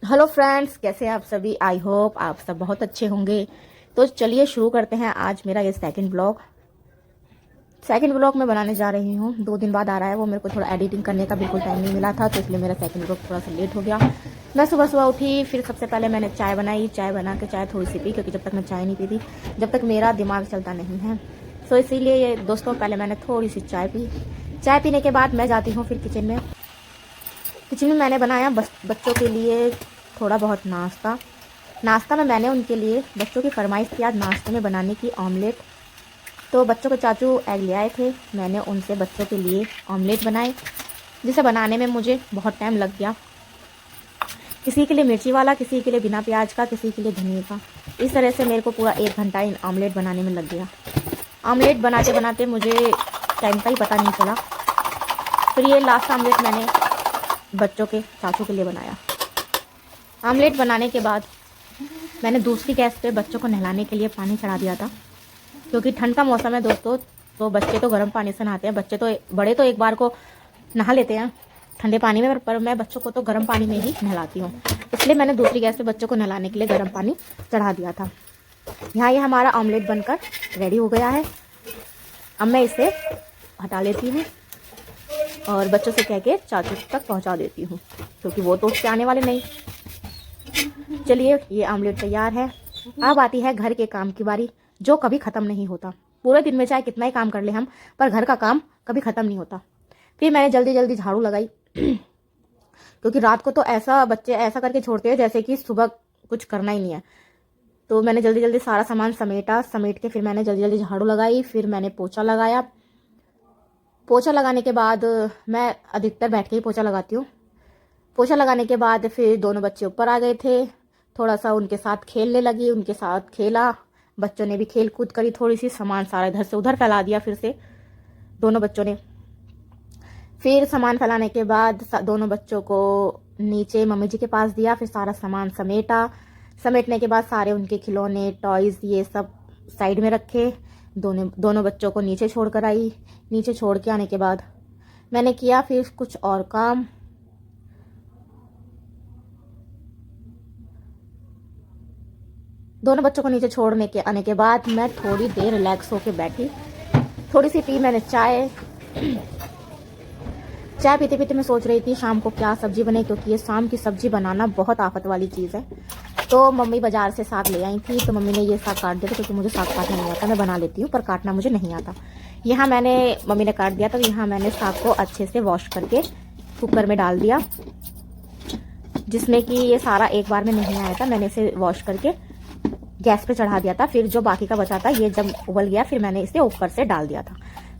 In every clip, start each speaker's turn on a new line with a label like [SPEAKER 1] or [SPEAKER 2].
[SPEAKER 1] Hello friends, कैसे हैं आप सभी। आई होप आप सब बहुत अच्छे होंगे। तो चलिए शुरू करते हैं आज मेरा ये सेकंड ब्लॉग मैं बनाने जा रही हूँ। 2 दिन बाद आ रहा है वो। मेरे को थोड़ा एडिटिंग करने का बिल्कुल टाइम नहीं मिला था, तो इसलिए मेरा सेकंड ब्लॉग थोड़ा सा लेट हो गया। मैं सुबह सुबह उठी, फिर सबसे पहले मैंने चाय बनाई। चाय बना के चाय थोड़ी सी पी, क्योंकि जब तक मैं चाय नहीं पीती जब तक मेरा दिमाग चलता नहीं है। तो इसीलिए ये दोस्तों पहले मैंने थोड़ी सी चाय पी। चाय पीने के बाद मैं जाती हूँ फिर किचन में मैंने बनाया बच्चों के लिए थोड़ा बहुत नाश्ता में मैंने उनके लिए बच्चों की फरमाइश थी आज नाश्ते में बनाने की ऑमलेट। तो बच्चों के चाचू एग ले आए थे, मैंने उनसे बच्चों के लिए ऑमलेट बनाए, जिसे बनाने में मुझे बहुत टाइम लग गया। किसी के लिए मिर्ची वाला, किसी के लिए बिना प्याज का, किसी के लिए धनिया का। इस तरह से मेरे को पूरा 1 घंटा इन ऑमलेट बनाने में लग गया। ऑमलेट बनाते बनाते मुझे टाइम का ही पता नहीं चला। फिर ये लास्ट ऑमलेट मैंने बच्चों के चाचू के लिए बनाया। ऑमलेट बनाने के बाद मैंने दूसरी गैस पे बच्चों को नहलाने के लिए पानी चढ़ा दिया था, क्योंकि ठंड का मौसम है दोस्तों। तो बच्चे तो गर्म पानी से नहाते हैं, बच्चे तो बड़े तो एक बार को नहा लेते हैं ठंडे पानी में, पर मैं बच्चों को तो गर्म पानी में ही नहलाती हूँ। इसलिए मैंने दूसरी गैस पे बच्चों को नहलाने के लिए गर्म पानी चढ़ा दिया था। यहाँ ये हमारा ऑमलेट बनकर रेडी हो गया है। अब मैं इसे हटा लेती हूँ और बच्चों से कह के चाचू तक पहुँचा देती हूँ, क्योंकि वो तो उससे आने वाले नहीं। चलिए, ये ऑमलेट तैयार है। अब आती है घर के काम की बारी, जो कभी ख़त्म नहीं होता। पूरे दिन में चाहे कितना ही काम कर ले हम, पर घर का काम कभी ख़त्म नहीं होता। फिर मैंने जल्दी जल्दी झाड़ू लगाई क्योंकि रात को तो बच्चे ऐसा करके छोड़ते हैं जैसे कि सुबह कुछ करना ही नहीं है। तो मैंने जल्दी जल्दी सारा सामान समेट के फिर मैंने जल्दी जल्दी झाड़ू लगाई। फिर मैंने पोछा लगाया। पोछा लगाने के बाद मैं अधिकतर बैठ के ही पोछा लगाती हूँ। पोछा लगाने के बाद फिर दोनों बच्चे ऊपर आ गए थे। थोड़ा सा उनके साथ खेलने लगी, उनके साथ खेला। बच्चों ने भी खेल कूद करी थोड़ी सी। सामान सारा इधर से उधर फैला दिया फिर से दोनों बच्चों ने। फिर सामान फैलाने के बाद दोनों बच्चों को नीचे मम्मी जी के पास दिया। फिर सारा सामान समेटने के बाद सारे उनके खिलौने, टॉयज़, ये सब साइड में रखे। दोनों बच्चों को नीचे छोड़ कर आई। नीचे छोड़ के आने के बाद मैंने किया फिर कुछ और काम। दोनों बच्चों को नीचे छोड़ने के आने के बाद मैं थोड़ी देर रिलैक्स होके बैठी। थोड़ी सी पी मैंने चाय पीते पीते मैं सोच रही थी शाम को क्या सब्जी बने, क्योंकि ये शाम की सब्जी बनाना बहुत आफत वाली चीज़ है। तो मम्मी बाजार से साग ले आई थी, तो मम्मी ने ये साग काट दिया था, क्योंकि मुझे साग काटना नहीं आता। मैं बना लेती हूँ पर काटना मुझे नहीं आता। यहाँ मम्मी ने काट दिया, तो यहाँ मैंने साग को अच्छे से वॉश करके कुकर में डाल दिया, जिसमें कि ये सारा एक बार में नहीं आया था। मैंने इसे वॉश करके गैस पे चढ़ा दिया था। फिर जो बाकी का बचा था, ये जब उबल गया फिर मैंने इसे ऊपर से डाल दिया था।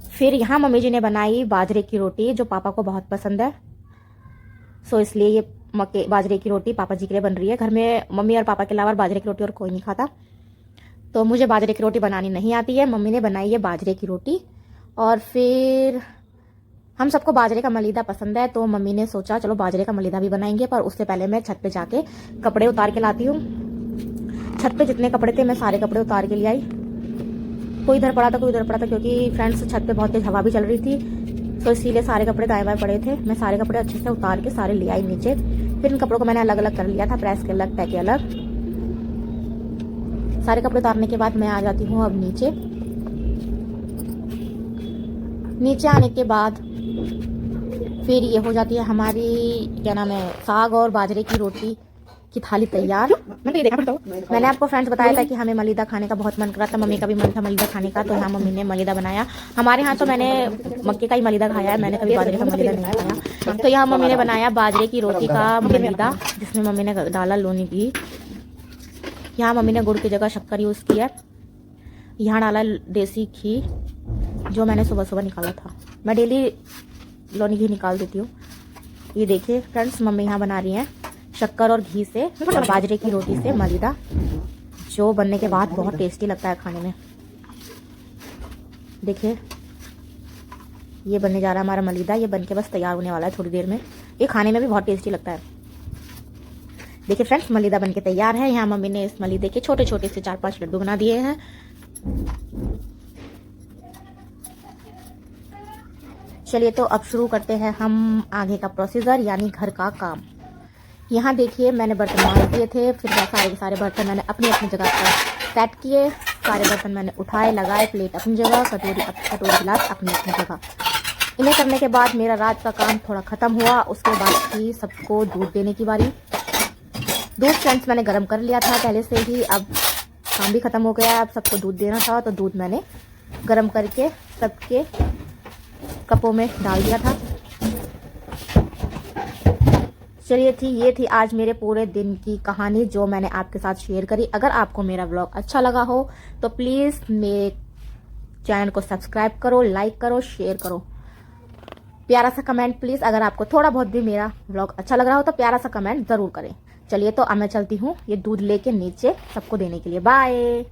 [SPEAKER 1] फिर यहाँ मम्मी जी ने बनाई बाजरे की रोटी, जो पापा को बहुत पसंद है। सो इसलिए ये बाजरे की रोटी पापा जी के लिए बन रही है। घर में मम्मी और पापा के अलावा बाजरे की रोटी और कोई नहीं खाता, तो मुझे बाजरे की रोटी बनानी नहीं आती है। मम्मी ने बनाई है बाजरे की रोटी। और फिर हम सबको बाजरे का मलीदा पसंद है, तो मम्मी ने सोचा चलो बाजरे का मलीदा भी बनाएंगे। पर उससे पहले मैं छत पे जाके कपड़े उतार के लाती हूँ। छत पे जितने कपड़े थे मैं सारे कपड़े उतार के ले आई। कोई इधर पड़ा था कोई उधर पड़ा था, क्योंकि फ्रेंड्स छत पे बहुत तेज हवा भी चल रही थी, तो इसीलिए सारे कपड़े दाएं बाएं पड़े थे। मैं सारे कपड़े अच्छे से उतार के सारे ले आई नीचे। फिर इन कपड़ों को मैंने अलग अलग कर लिया था, प्रेस के अलग, तह के अलग। सारे कपड़े उतारने के बाद मैं आ जाती हूँ अब नीचे आने के बाद फिर ये हो जाती है हमारी क्या नाम है, साग और बाजरे की रोटी की थाली तैयार। मैंने आपको फ्रेंड्स बताया था कि हमें मलीदा खाने का बहुत मन कर रहा था, मम्मी का भी मन था मलीदा खाने का, तो यहाँ मम्मी ने मलीदा बनाया। हमारे यहाँ तो मैंने मक्के का ही मलीदा खाया है, मैंने कभी बाजरे का मलीदा नहीं खाया। तो यहाँ मम्मी ने बनाया बाजरे की रोटी का मलीदा, जिसमें मम्मी ने डाला लोनी घी। यहाँ मम्मी ने गुड़ की जगह शक्कर यूज़ की है। यहाँ डाला देसी घी, जो मैंने सुबह सुबह निकाला था। मैं डेली लोनी घी निकाल देती हूँ। ये देखिए फ्रेंड्स, मम्मी यहाँ बना रही हैं शक्कर और घी से और बाजरे की रोटी से मलीदा, जो बनने के बाद बहुत टेस्टी लगता है खाने में। देखिए, ये बनने जा रहा है हमारा मलीदा। ये बनके बस तैयार होने वाला है थोड़ी देर में। ये खाने में भी बहुत टेस्टी लगता है। देखिए फ्रेंड्स, मलीदा बनके तैयार है। यहाँ मम्मी ने इस मलीदे के छोटे छोटे से 4-5 लड्डू बना दिए हैं। चलिए तो अब शुरू करते हैं हम आगे का प्रोसीजर, यानी घर का काम। यहाँ देखिए मैंने बर्तन मार दिए थे, फिर सारे के सारे बर्तन मैंने अपनी अपनी जगह पर सेट किए। सारे बर्तन मैंने उठाए, लगाए, प्लेट अपनी जगह, कटोरी गिलास अपनी अपनी जगह। इन्हें करने के बाद मेरा रात का काम थोड़ा ख़त्म हुआ। उसके बाद थी सबको दूध देने की बारी। दूध फ्रेंड्स मैंने गर्म कर लिया था पहले से ही, अब काम भी ख़त्म हो गया। अब सबको दूध देना था तो दूध मैंने गर्म करके सबके कपों में डाल दिया था। चलिए ये थी आज मेरे पूरे दिन की कहानी जो मैंने आपके साथ शेयर करी। अगर आपको मेरा व्लॉग अच्छा लगा हो तो प्लीज़ मेरे चैनल को सब्सक्राइब करो, लाइक करो, शेयर करो। प्यारा सा कमेंट प्लीज़, अगर आपको थोड़ा बहुत भी मेरा व्लॉग अच्छा लग रहा हो तो प्यारा सा कमेंट ज़रूर करें। चलिए तो अब मैं चलती हूँ ये दूध लेके नीचे सबको देने के लिए। बाय।